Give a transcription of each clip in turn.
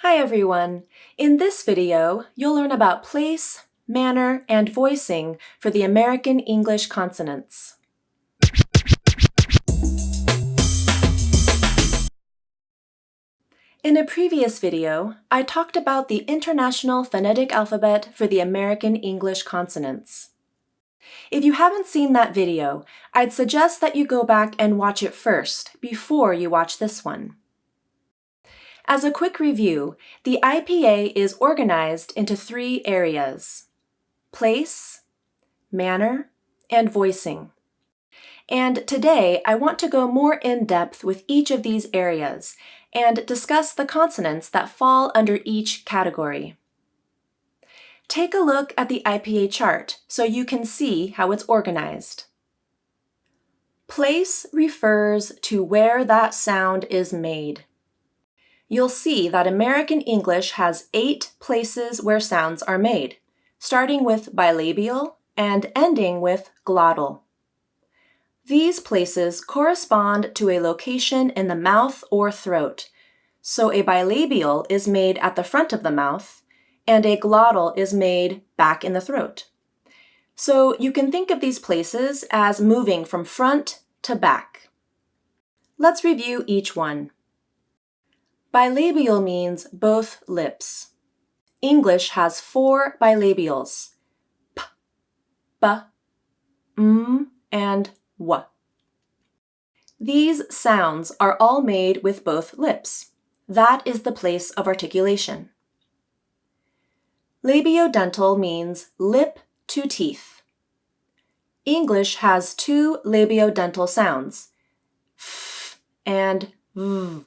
Hi everyone! In this video, you'll learn about place, manner, and voicing for the American English consonants. In a previous video, I talked about the International Phonetic Alphabet for the American English consonants. If you haven't seen that video, I'd suggest that you go back and watch it first before you watch this one. As a quick review, the IPA is organized into 3 areas: place, manner, and voicing. And today, I want to go more in depth with each of these areas and discuss the consonants that fall under each category. Take a look at the IPA chart so you can see how it's organized. Place refers to where that sound is made. You'll see that American English has 8 places where sounds are made, starting with bilabial and ending with glottal. These places correspond to a location in the mouth or throat, so a bilabial is made at the front of the mouth, and a glottal is made back in the throat. So you can think of these places as moving from front to back. Let's review each one. Bilabial means both lips. English has 4 bilabials: p, b, and w. These sounds are all made with both lips. That is the place of articulation. Labiodental means lip to teeth. English has 2 labiodental sounds, f and v.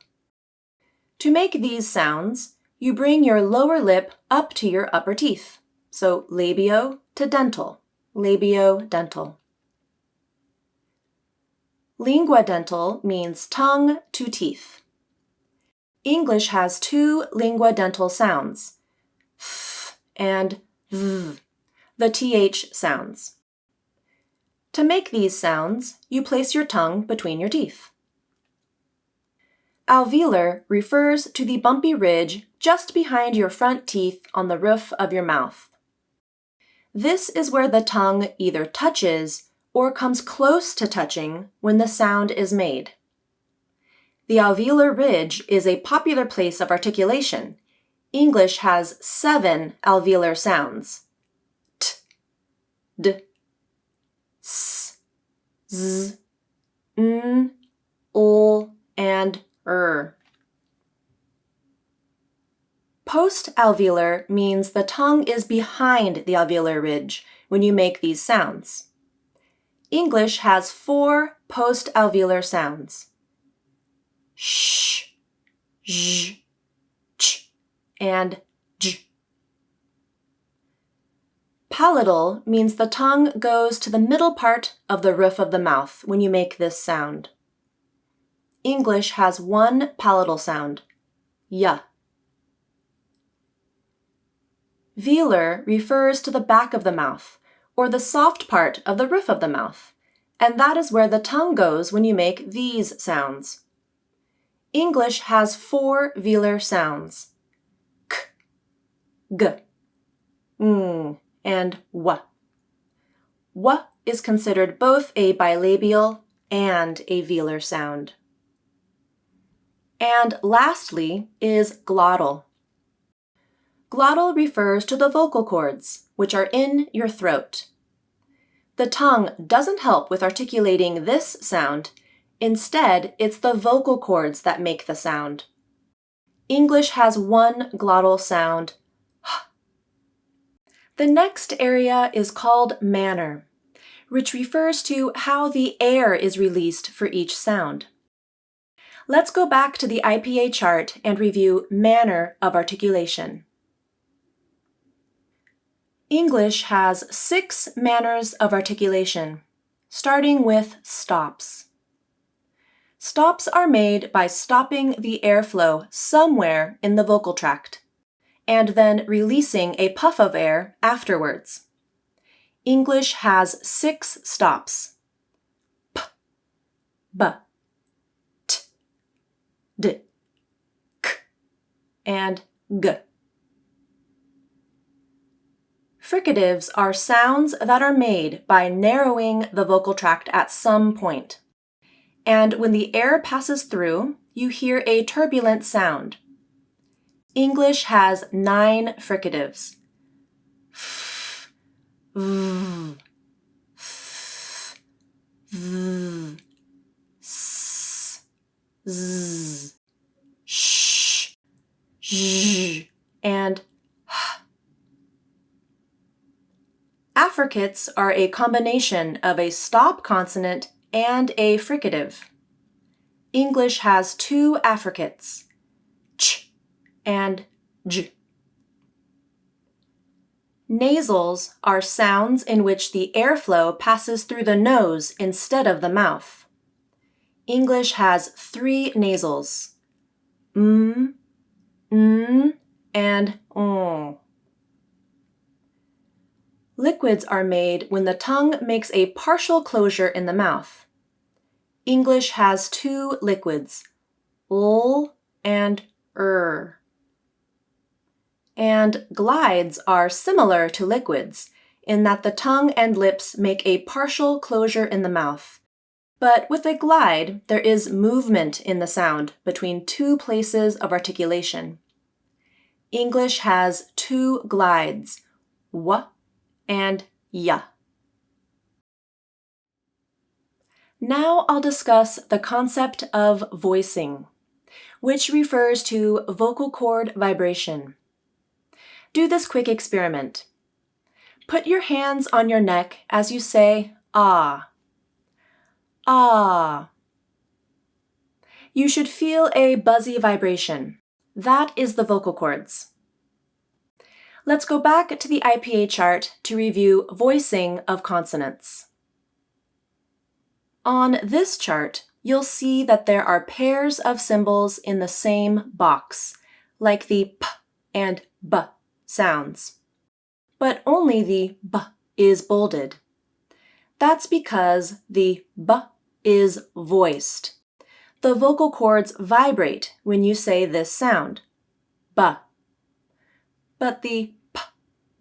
To make these sounds, you bring your lower lip up to your upper teeth. So labio to dental, labiodental. Linguadental means tongue to teeth. English has 2 linguadental sounds, th and v, the th sounds. To make these sounds, you place your tongue between your teeth. Alveolar refers to the bumpy ridge just behind your front teeth on the roof of your mouth. This is where the tongue either touches or comes close to touching when the sound is made. The alveolar ridge is a popular place of articulation. English has 7 alveolar sounds: t, d, s, z, n, l, and r. Post-alveolar means the tongue is behind the alveolar ridge when you make these sounds. English has 4 post-alveolar sounds: sh, zh, ch, and j. Palatal means the tongue goes to the middle part of the roof of the mouth when you make this sound. English has 1 palatal sound, y. Velar refers to the back of the mouth, or the soft part of the roof of the mouth, and that is where the tongue goes when you make these sounds. English has 4 velar sounds: k, g, ng, and w. W is considered both a bilabial and a velar sound. And lastly is glottal. Glottal refers to the vocal cords, which are in your throat. The tongue doesn't help with articulating this sound. Instead, it's the vocal cords that make the sound. English has 1 glottal sound, h. The next area is called manner, which refers to how the air is released for each sound. Let's go back to the IPA chart and review manner of articulation. English has 6 manners of articulation, starting with stops. Stops are made by stopping the airflow somewhere in the vocal tract, and then releasing a puff of air afterwards. English has 6 stops: p, b, t, d, k, and G. Fricatives are sounds that are made by narrowing the vocal tract at some point. And when the air passes through, you hear a turbulent sound. English has 9 fricatives. F, v, f, v, s, z, sh, zh, and h. Affricates are a combination of a stop consonant and a fricative. English has 2 affricates, ch and j. Nasals are sounds in which the airflow passes through the nose instead of the mouth. English has 3 nasals, n, and ng. Liquids are made when the tongue makes a partial closure in the mouth. English has 2 liquids, l and And glides are similar to liquids in that the tongue and lips make a partial closure in the mouth. But with a glide, there is movement in the sound between 2 places of articulation. English has 2 glides, w and y. Now I'll discuss the concept of voicing, which refers to vocal cord vibration. Do this quick experiment. Put your hands on your neck as you say ah. Ah. You should feel a buzzy vibration. That is the vocal cords. Let's go back to the IPA chart to review voicing of consonants. On this chart, you'll see that there are pairs of symbols in the same box, like the p and b sounds. But only the b is bolded. That's because the b is voiced. The vocal cords vibrate when you say this sound, b. But the p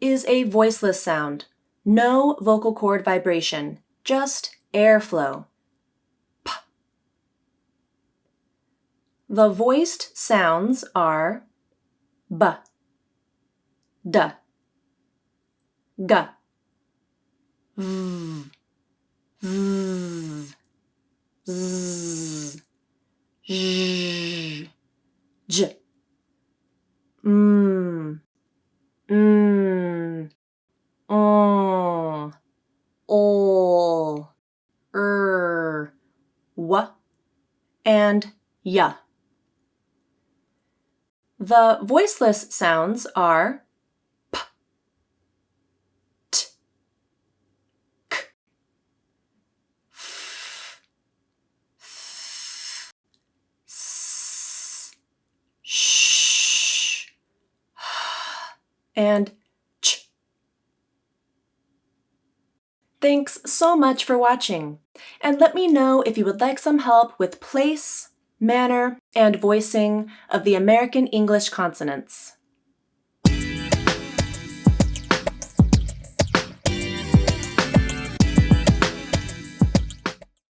is a voiceless sound. No vocal cord vibration, just airflow. P. The voiced sounds are b, d, g, v, v, z, zh, j, m, ol, w, and y. The voiceless sounds are p, t, k, f, th, s, sh, and ch. Thanks so much for watching, and let me know if you would like some help with place, manner, and voicing of the American English consonants.